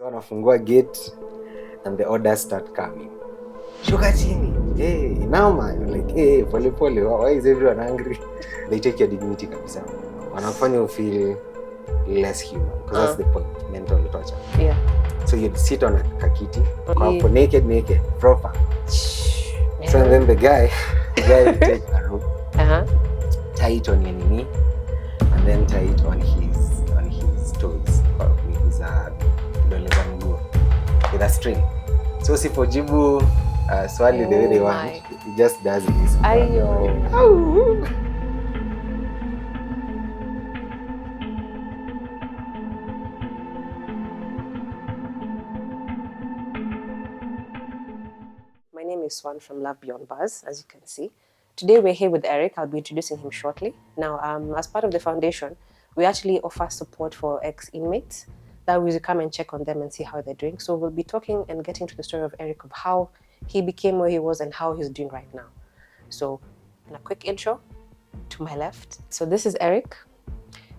So wanafungua gate and the orders start coming. Shuka chini. Hey, inama. You're like, hey, pole pole. Why is everyone angry? They take your dignity kabisa. Wanafanya you feel less human. Because that's the point. Mental torture. Yeah. So you'd sit on a kakiti, naked, proper. Yeah. So then the guy would take a rope, tie it on your knee, and then tie it on his toes, with his with a string. So sipojibu swali the way they want, he just does this. My name is Swan from Love Beyond Bars, as you can see. Today we're here with Eric. I'll be introducing him shortly. Now, as part of the foundation, we actually offer support for ex-inmates that we come and check on them and see how they're doing. So we'll be talking and getting to the story of Eric, of how he became where he was and how he's doing right now. So, in a quick intro, to my left. So this is Eric.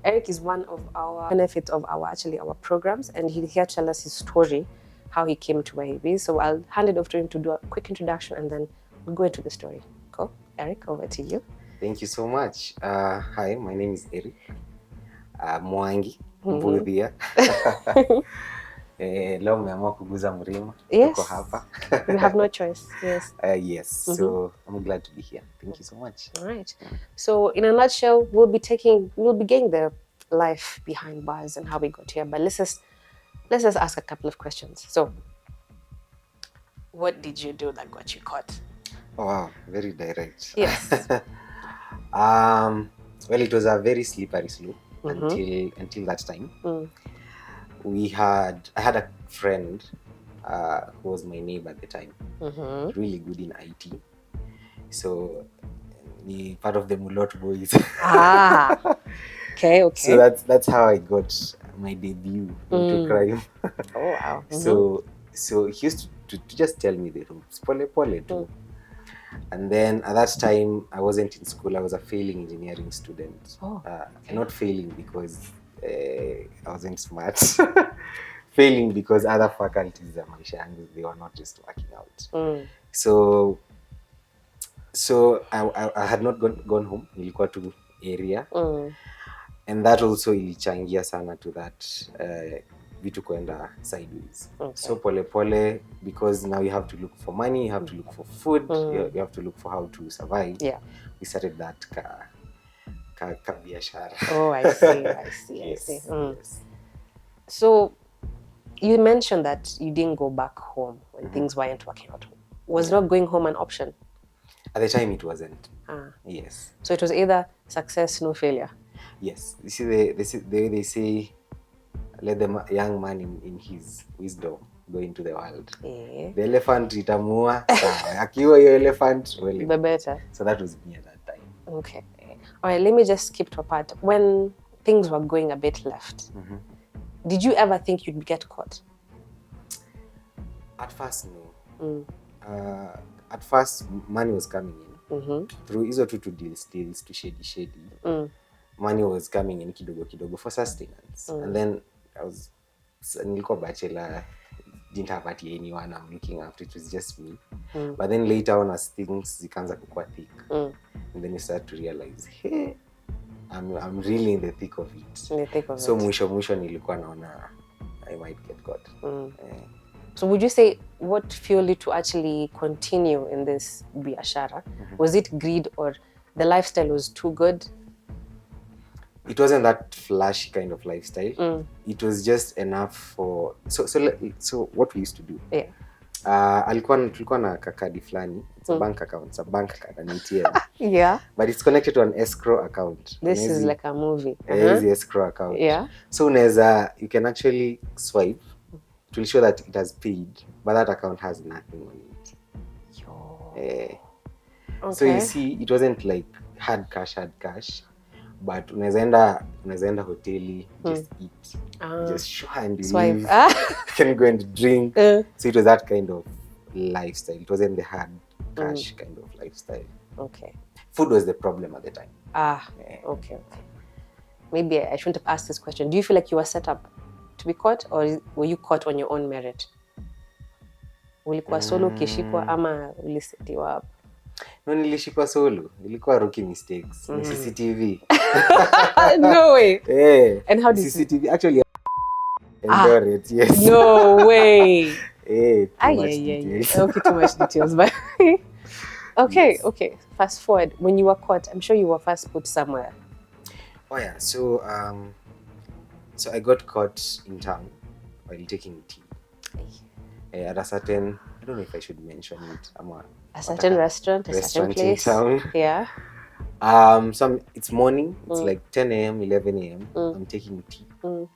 Eric is one of our benefits of our programs, and he'll here tell us his story, how he came to where he is. So I'll hand it over to him to do a quick introduction, and then we'll go into the story. Cool. Eric, over to you. Thank you so much. Hi, my name is Eric. Mwangi, Mbudhia. Leo umeamua kuguza mlima. Tuko hapa. We have no choice. Yes. Yes. So I'm glad to be here. Thank you so much. All right. So in a nutshell, we'll be getting the life behind bars and how we got here. But let's just ask a couple of questions. So, what did you do that got you caught? Oh, wow, very direct. Yes. Well, it was a very slippery slope until that time. I had a friend who was my neighbor at the time, really good in IT. So, he part of the Mulot boys. Okay. So that's how I got my debut into crime. Oh wow. So he used to just tell me the ropes, pole too. And then at that time I wasn't in school. I was a failing engineering student. Not failing because I wasn't smart. Failing because other faculties at they were not just working out. So I had not gone home. Nilikuwa tu area. And that also ilichangia sana to that vitu kwenda sideways. So pole because now you have to look for money, you have to look for food, you have to look for how to survive. Yeah. We started that ka biashara. Oh, I see. Yes. Yes. So you mentioned that you didn't go back home when things weren't working out. Was not going home an option? At the time it wasn't. Yes. So it was either success, no failure. Yes. You see, they say, let the young man in his wisdom go into the world. The elephant itamua, akiwa your elephant, well, the better. So that was me at that time. Okay. All right, let me just skip to a part. When things were going a bit left, did you ever think you'd get caught? At first, no. At first, money was coming in. Through hizo two deals to shady. Money was coming in kidogo for sustenance. And then nilikuwa bachelor, didn't have anyone I'm looking after, it was just me. But then later on, as things zikaanza kukua thick, and then you start to realize, hey, I'm really in the thick of it. So mwisho nilikuwa naona I might get caught. So would you say what fueled you to actually continue in this biashara? Was it greed, or the lifestyle was too good? It wasn't that flashy kind of lifestyle. It was just enough for so what we used to do. Tulikuwa na kakadi flani. It's a bank account. It's a bank card, an ATM. Yeah. But it's connected to an escrow account. This is like a movie. It's the escrow account. Yeah. So you can actually swipe to ensure that it has paid, but that account has nothing on it. So you see, it wasn't like hard cash, but unaweza enda hoteli, just eat, just show and leave. You can go and drink. So it was that kind of lifestyle. It wasn't the hard cash kind of lifestyle. Okay. Food was the problem at the time. Okay. Maybe I shouldn't have asked this question. Do you feel like you were set up to be caught, or were you caught on your own merit? Ulikuwa solo ukishikwa ama ulisetiwa up? No, nilishikwa solo. Ilikuwa rookie mistakes. Ni CCTV. No way. Yeah. And how did CCTV actually endure it, yes. No way. Too much details. Okay, too much details. But okay, yes. Okay. Fast forward. When you were caught, I'm sure you were first put somewhere. Oh yeah. So I got caught in town while taking tea. At a certain, I don't know if I should mention it. A certain restaurant, a certain place. In town. Yeah. It's morning. It's like 10 a.m., 11 a.m. I'm taking tea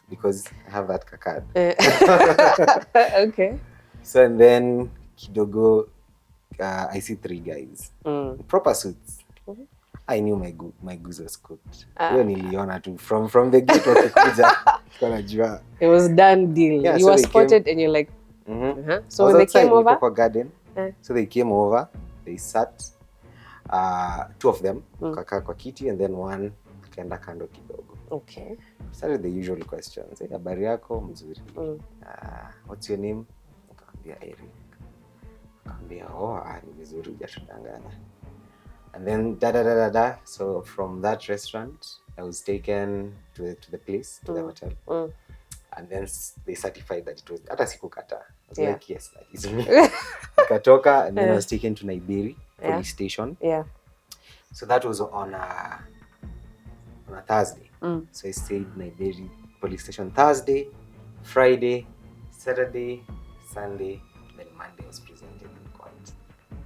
because I have that card. Okay. So and then kidogo, I see 3 guys, proper suits. I knew my goose was cooked. Niliona tu from the gate wakikuja. It was done deal. Yeah, you were spotted and you're like. So when they came over, garden. So they came over. They sat. 2 of them kakaa kwa kiti and then one akaenda kando kidogo. Okay. Started the usual questions. Habari yako? Mzuri. What's your name? Nikamwambia Eric. Nikamwambia ni vizuri hujatudanganya. And then so from that restaurant I was taken to the place, to the hotel. And then they certified that it was hata sikukata. I was like, yes, that is me. Nikatoka and then I was taken to Naibiri police station. Yeah. So that was on a Thursday. So I stayed Naibiri police station Thursday, Friday, Saturday, Sunday, then Monday was presented in court.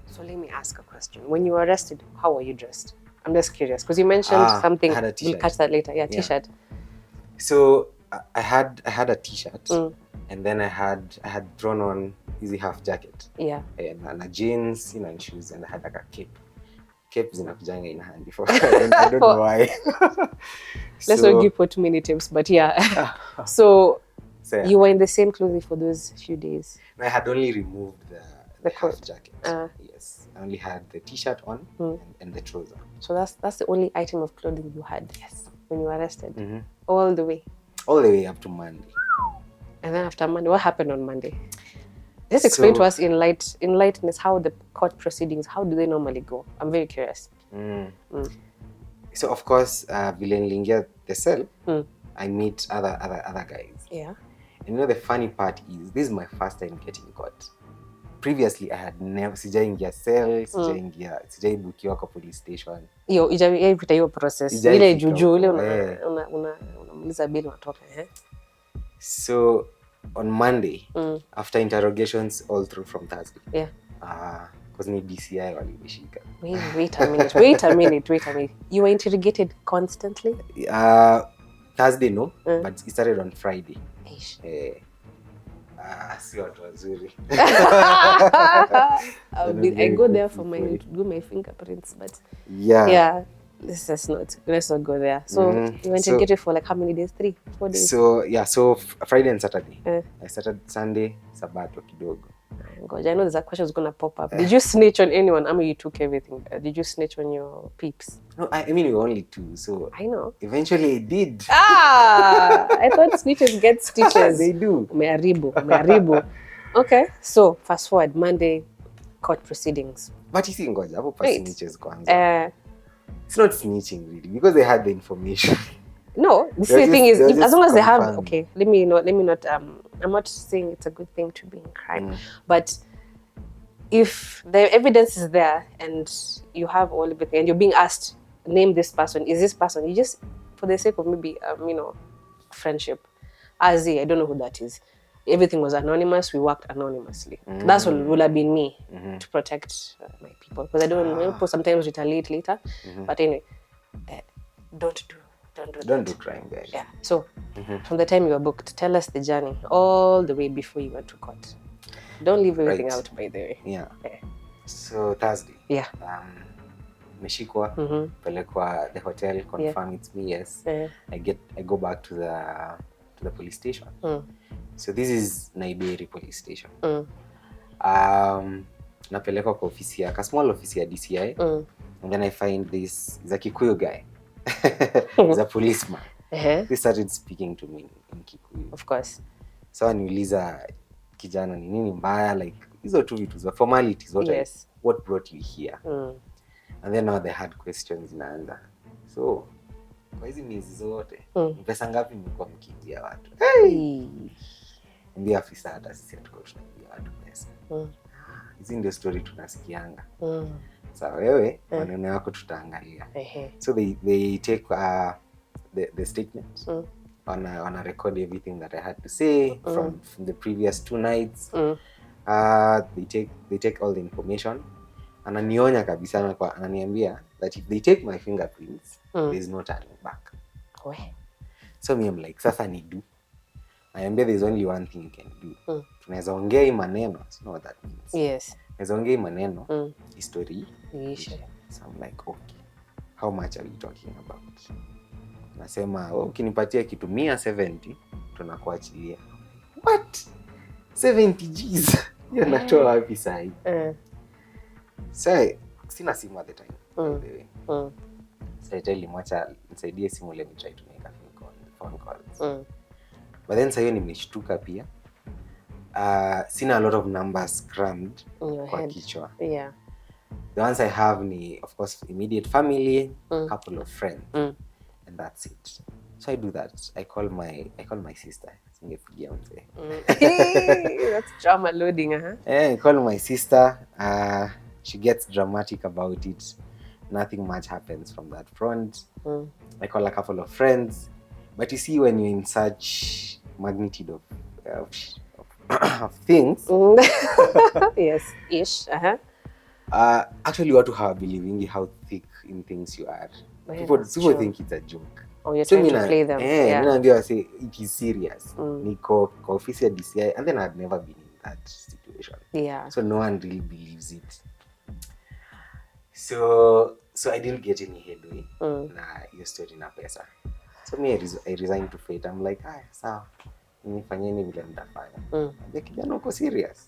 So let me ask a question. When you were arrested, how were you dressed? I'm just curious because you mentioned something. I had a t-shirt. We'll catch that later. Yeah, t-shirt. So I had a t-shirt and then I had thrown on easy half jacket. Yeah. And a jeans, and shoes, and I had like a cape. Cape zinakujanga in hand before. I don't know why. Let's not give for too many tips, but yeah. So you were in the same clothing for those few days. I had only removed the half jacket. Yes, I only had the t-shirt on and the trouser. So that's the only item of clothing you had. Yes. When you were arrested, all the way. All the way up to Monday. And then after Monday, what happened on Monday? Just explain to us in lightness how the court proceedings, how do they normally go? I'm very curious. So of course, vile niliingia the cell, I meet other guys. Yeah. And the funny part is, this is my first time getting caught. Previously, I had never sijaingia cell, sijaibukiwa kwa police station. Ipita hiyo process. Ile juju ile unamuliza bill unatoka. So on Monday, after interrogations all through from Thursday. Yeah. Because ni DCI walinishika. Wait a minute. You were interrogated constantly? Thursday no, but it started on Friday. Si watu wazuri. I go there for my fingerprints, but yeah. Let's not go there. So you went to get it for like how many days? 3, 4 days? So Friday and Saturday. I started Sunday, Sabato kidogo. God, I know there's a question that's gonna pop up. Did you snitch on anyone? I mean, you took everything. Did you snitch on your peeps? No, I mean we were only 2, so I know. Eventually I did. I thought snitches get stitches. They do. Mearibu. Okay, so fast forward Monday, court proceedings. But you see, ngoja hapo pa snitches kwanza. It's not snitching really because they had the information. No, the thing is, as long as they have, okay, let me not. I'm not saying it's a good thing to be in crime, but if the evidence is there and you have all everything and you're being asked, name this person, is this person, you just, for the sake of maybe, friendship, I don't know who that is. Everything was anonymous. We worked anonymously. That's what would have been me to protect my people, because I don't know. People sometimes retaliate later, but anyway, don't do crime, guys. Yeah. So from the time you were booked, tell us the journey all the way before you went to court. Don't leave everything out, by the way. Yeah. So Thursday. Yeah. Meshikwa, pelekwa the hotel, confirm it's me. Yes. I go back to the police station. So this is Naibiri police station. Napelekwa kwa ofisi ya small office ya DCI. And then I find this is a Kikuyu guy. He's a policeman. He started speaking to me in Kikuyu. Of course. So niuliza kijana ni nini mbaya, like hizo tu vitu za formalities, what brought you here. And then now the hard questions inaanza. So kwa hizi miezi zote ni pesa ngapi mlikuwa mkiibia watu? Mbia afisa hata sisi hatuko tunaibia watu pesa. Hizi ndio story tunasikianga. Sawa, wewe maneno yako tutaangalia. So they take the statement. Wana record everything that I had to say from the previous 2 nights. They take all the information. Ananionya kabisa, ananiambia that if they take my fingerprints, there is no turning back. So me I'm like, sasa ni do. Naambia there's only one thing you can do. Tunaweza ongea hii maneno, you know what that means. Yes. Tunaweza ongea hii maneno, history. So I'm like, okay, how much are we talking about? Nasema, ukinipatia kitu 170 tunakuachilia. What? 70 G's? Hiyo natoa wapi sasa hivi? So sina simu at the time, by the way. So I tell him, wacha nisaidie simu, let me try to make a phone calls. But then sayo nimeshtuka pia. Sina a lot of numbers crammed kwa kichwa. The ones I have ni, of course, immediate family, a couple of friends, and that's it. So I do that. I call my sister. That's drama loading, I call my sister. She gets dramatic about it. Nothing much happens from that front. I call a couple of friends. But you see, when you're in such magnitude of things, yes, ish. Actually, watu hawabelieving how thick in things you are. People think it's a joke. You're trying to play them. I say it is serious. Niko kwa ofisi ya DCI, and then I've never been in that situation. So no one really believes it. So I didn't get any headway na hiyo story na pesa. So me I resigned to fate. I'm like, sawa, nifanyeni vile mtafanya. Ndio kijana uko serious.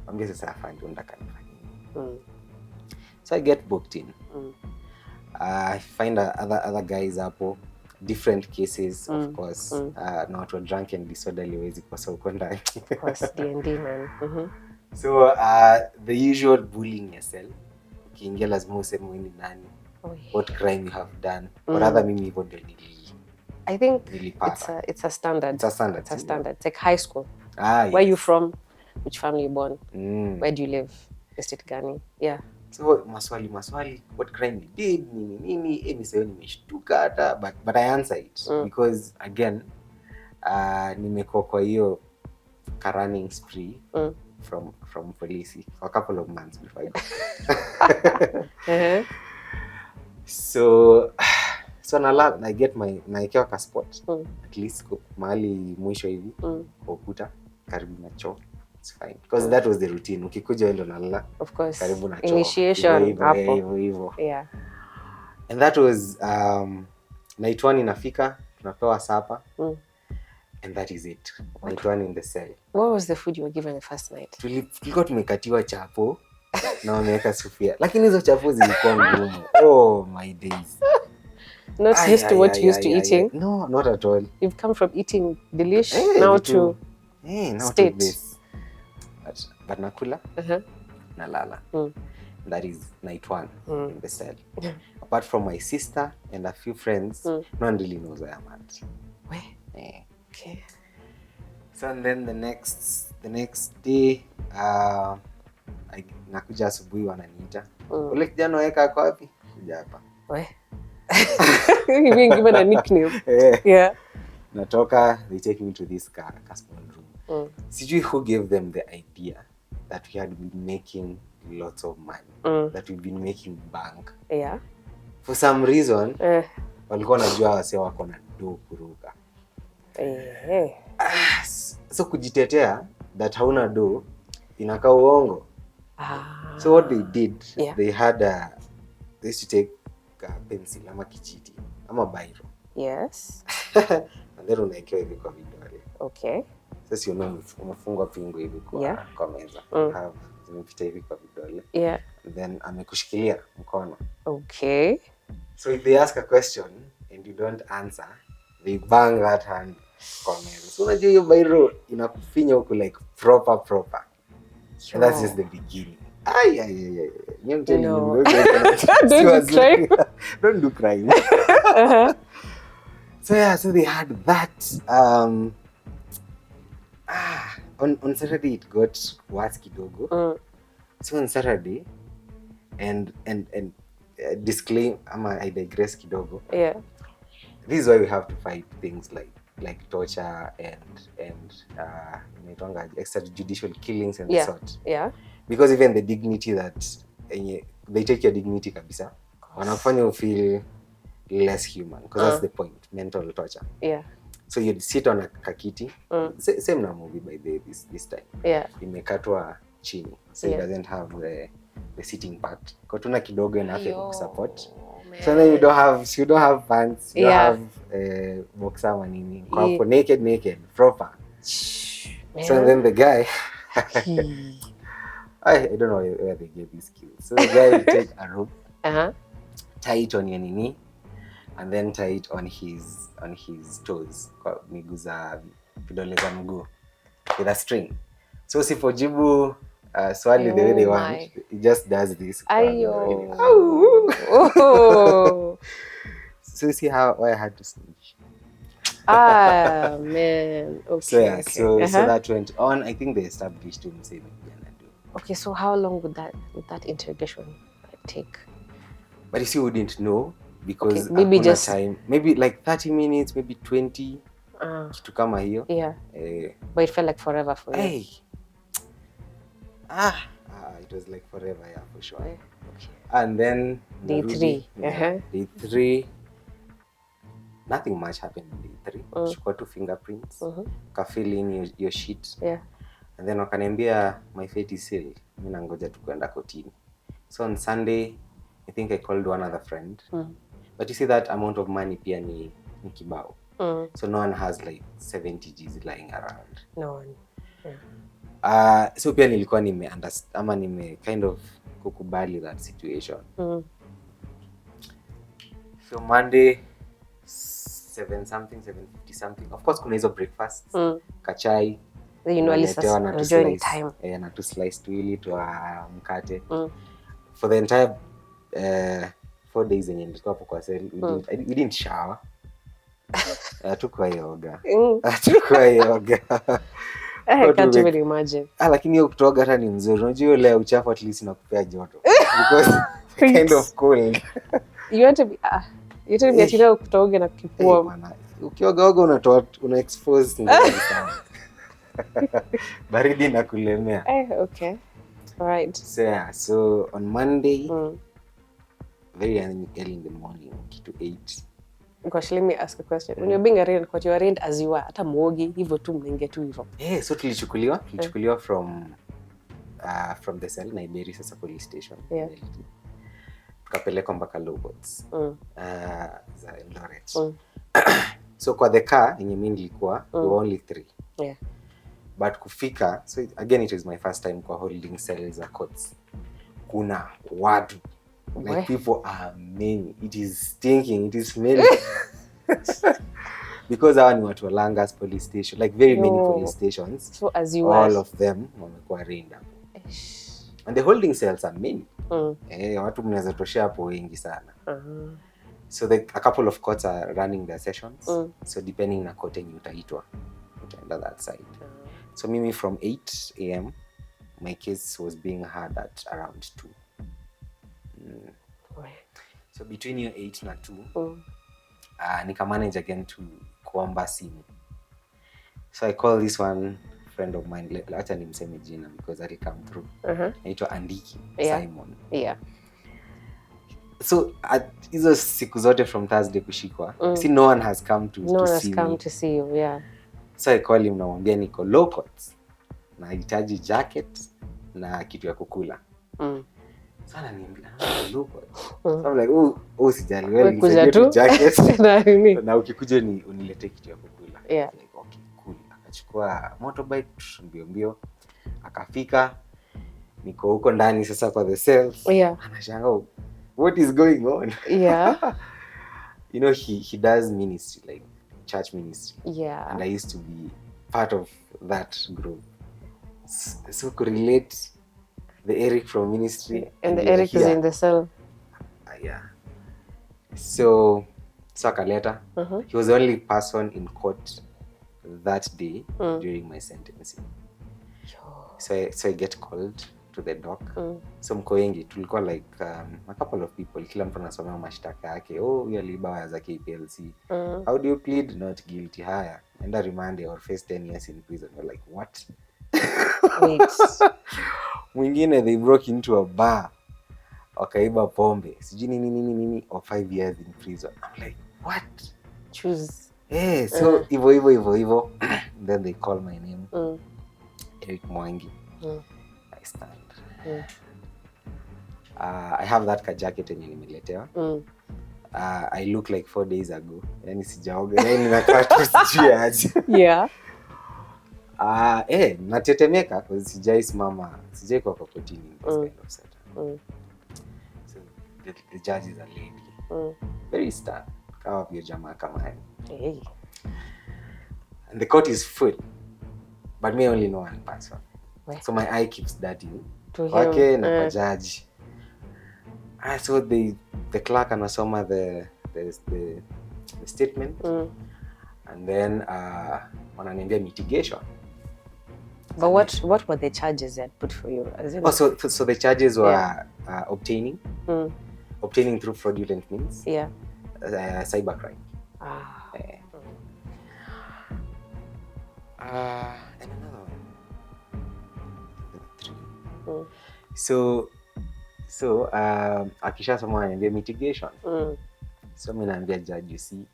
Ambia sasa afanye ndaka nifanye. So I get booked in. I find other guys hapo, different cases, of course. Na watu drunk and disorderly wezi kwa huko ndani. Of course, D&D man. So the usual bullying yourself. Ukiingia lazima useme wewe ni nani. What crime you have done. Or rather mimi hivyo ndio I think it's a standard. It's a standard. It's a standard. It's like high school. Where are you from? Which family you born? Where do you live? Estate gani? Yeah. So maswali, what crime you did, nini, niseo nimeshtuka hata, but I answer it because again, nimekuwa kwa hiyo running spree from police for a couple of months before I got So I get naekewa ka spot at least mahali mwisho hivi kwa ukuta karibu na choo. It's fine because that was the routine. Ukikuja wewe ndo nalala, of course, karibu na choo, initiation hapo hivyo. And that was night 1 inafika, tunapewa supper and that is it. Night 1 in the cell. What was the food you were given the first night? Tulikuwa tumekatiwa chapo na wameweka sufia, lakini hizo chapo zilikuwa ngumu. Oh my days. Not used to what you used to eating? No, not at all. You've come from eating delish now to state. To this. But nakula, nalala. That is night 1 in the cell. Apart from my sister and a few friends, no one really knows where I'm at. Where? Okay. So and then the next day, nakuja asubuhi wananiita. Ule kijana weka kwa wapi? Kuja hapa. Where? You've been given a nickname. Yeah. Natoka, they take me to this small room. Sijui who gave them the idea that we had been making lots of money, that we've been making bank. Yeah. For some reason, walikuwa wanajua wase wako na do kuruka. So kujitetea that hauna do inakaa uongo. So what they did, they used to take pencil ama kijiti ama biro. Yes. And then unaekewa hivi kwa vidole. Okay. Sasa umefungwa pingu hivi kwa meza. Zimepita hivi kwa vidole. Yeah. And then amekushikilia mkono. Okay. So if they ask a question and you don't answer, they bang that hand. kwa meza. So unajua hiyo bairo inakufinya huko like proper. And that's just the beginning. Ay. I'm telling you, don't do crime. So they had that. On Saturday it got worse kidogo. So on Saturday, and disclaim, I digress kidogo. Yeah. This is why we have to fight things like torture and extrajudicial killings and the sort. Yeah. Because even the dignity that they take your dignity kabisa. Wanafanya you feel less human, because that's the point, mental torture. Yeah. So you'd sit on a kakiti. Same na movie by this time. Yeah. Imekatwa chini. So it doesn't have the sitting part. Kotuna kidogo enough to support. So then you don't have pants, you don't have boxer manini. Kwa naked, proper. Man. So then the guy I don't know where they get these skills. So the guy will take a rope, tie it on your knee, and then tie it on his toes, kwa miguu za vidole za mguu, with a string. So usipojibu swali the way they want, he just does this. So you see why I had to snitch. Man. Okay. So that went on. I think they established him saying. Okay, so how long would that interrogation take? But you see, we didn't know, because maybe just time, maybe like 30 minutes, maybe 20 to come here. Yeah. But it felt like forever for you. Hey. It was like forever, yeah, for sure. Okay. And then day 3. Day 3. Nothing much happened on day 3. Chukua tu fingerprints. Ka fill in your sheet. Yeah. And then wakaniambia my fate is sealed. Mimi nangoja tu kwenda kotini. So on Sunday, I think I called one other friend. But you see that amount of money pia ni kibao. So no one has like 70 G's lying around. No one. Yeah. So pia nilikuwa nime kind of kukubali that situation. So Monday 7:50 something. Of course kuna hizo breakfast, kachai. You know, at least enjoying time. Na to slice tuili to mkate. For the entire 4 days yenye nilikuwa hapo kwa cell, we didn't shower. Tukwa yoga. I can't even imagine. Lakini hiyo kutoga hata ni mzuri. Unajua ile uchafu at least inakupea joto. Because kind of cold. You want to be atina kutoga na kipua. Ukioga una expose ngozi sana. Baridi na kulemea. Okay. All right. So on Monday, very early in the morning, to 8. Gosh, let me ask a question. When you're being arraigned, what you're arraigned as you are, hata mwogi hivyo tu mnenge tu hivyo. So tulichukuliwa from the cell Naiberi sasa police station. Yeah. Tukapelekwa mpaka Lowboats. Za Eldoret. So kwa the car yenye mimi nilikuwa, we were only 3. Yeah. But kufika, so again it was my first time kwa holding cells za courts. Kuna watu. Like people are many. It is stinking. It is smelling. Because hawa ni watu wa Langas police station. Like very many police stations. So as you all of them wamekuwa arraigned. And the holding cells are many. Watu mnaweza toshea hapo wengi sana. So a couple of courts are running their sessions. So depending na court yenye utaitwa, utaenda that side. So mimi from 8 a.m. my case was being heard at around 2. So between your 8 na 2, nika manage again to kuomba simu. So I call this one friend of mine, acha nimseme jina because that come through. Anaitwa Andiki Simon. Yeah. So hizo siku zote from Thursday kushikwa, see no one has come to see you. Yeah. So I call him, namwambia niko low court, nahitaji jacket na kitu ya kukula. Sana niambia low court. So I'm like, usijali wewe nisaidie tu jacket na ukikuja uniletee kitu ya kukula. Yeah. Like, okay, cool. Akachukua motorbike mbio akafika, niko huko ndani sasa kwa the cells. Anashangaa, what is going on? Yeah. You know, he does ministry, like church ministry. Yeah. And I used to be part of that group. So could relate the Eric from ministry. And the Eric is in the cell. Yeah. So akaleta. He was the only person in court that day during my sentencing. So I get called to the dock. So mko wengi, tulikuwa like a couple of people, kila mtu anasomea mashtaka yake. Oh, huyu aliiba waya za KPLC. How do you plead? Not guilty. Haya, enda remand or face 10 years in prison. We're like, what? Wait. Mwingine, they broke into a bar. Wakaiba pombe. Sijui nini or 5 years in prison. I'm like, what? Choose. Yeah, so Ivo. Then they call my name. Eric Mwangi. I stand. I have that jacket yenye nimeletewa. I look like 4 days ago. Yani sijaoga. Yani nakaa tu sijui aje. Yeah. Natetemeka because sijai kwa kotini in this kind of setup. So the judge is a lady. Very stern. Kama pia jamaa kama haya. Hey. And the court is full. But me only know one person. Where? So my eye keeps darting. To na kwa judge. So the clerk anasoma the statement. And then wananiambia mitigation. But what were the charges that put for you? So the charges were obtaining through fraudulent means. Yeah. Cybercrime. And another one. 3. So akishasoma ananiambia mitigation. So mimi naambia judge, you see,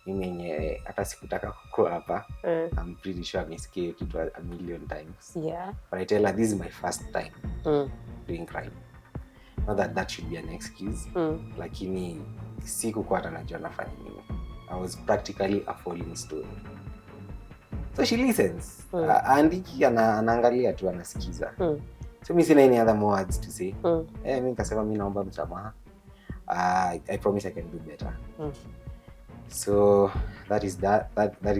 mimi yenye hata sikutaka kukua hapa. I'm pretty sure amesikia kitu a million times. Yeah. But I tell her this is my first time doing crime. Not that should be an excuse. Lakini sikukuwa hata najua nafanya nini. I was practically a falling stone. So she listens. Andiki anaangalia tu, anasikiza. So mimi sina any other more words to say. Mimi nikasema mimi naomba msamaha. I promise I can do better. So that is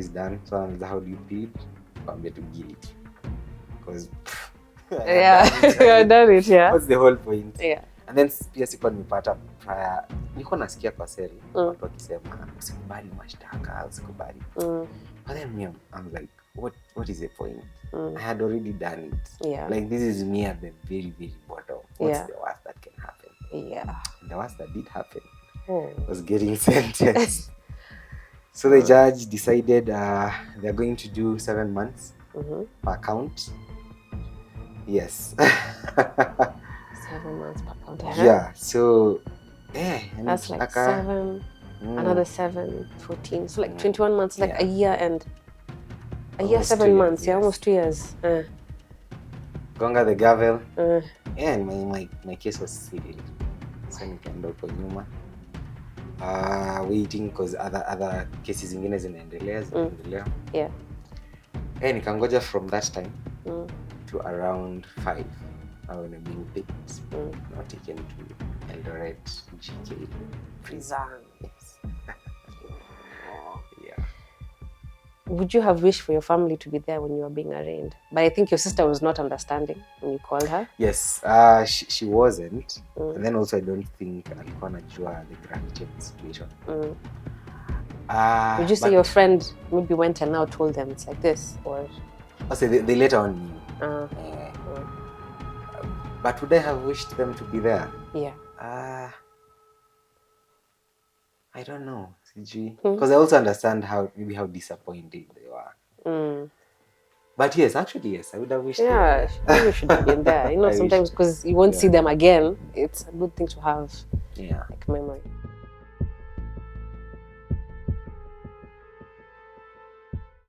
done. So how do you plead? I'm to guilty. Because I done it, yeah. What's the whole point? Yeah. And then pia sikuwa nimepata prior, nilikuwa nasikia kwa seri watu wakisema usikubali mashtaka, usikubali. But then I'm like, what is the point? I had already done it. Yeah. Like this is me at the very, very bottom. What's the worst that can happen? Yeah. And the worst that did happen was getting sentenced. So the judge decided they're going to do 7 months per count. Yes. 7 months per count. Yeah. So that's like 7, another 7, 14. So like 21 months, like a year and a year, 7 months. Yeah, almost 2 years. Gonga the gavel. And my case was sealed. So nikaenda huko nyuma. Waiting because other cases zingine zinaendelea. Yeah. Nikangoja from that time to around 5. I was being picked, not taken to Eldoret GK prison. Yes. Yeah. Would you have wished for your family to be there when you were being arraigned? But I think your sister was not understanding when you called her. Yes, she wasn't. And then also I don't think alikuwa anajua the gravity of the situation. Would you say your friend maybe went and now told them it's like this, or? So they later on knew. But would I have wished them to be there? Yeah. I don't know, because I also understand how disappointed they were. But yes, actually, yes, I would have wished. Yeah, you should have been there. You know, sometimes because you won't see them again, it's a good thing to have. Yeah. Like memory.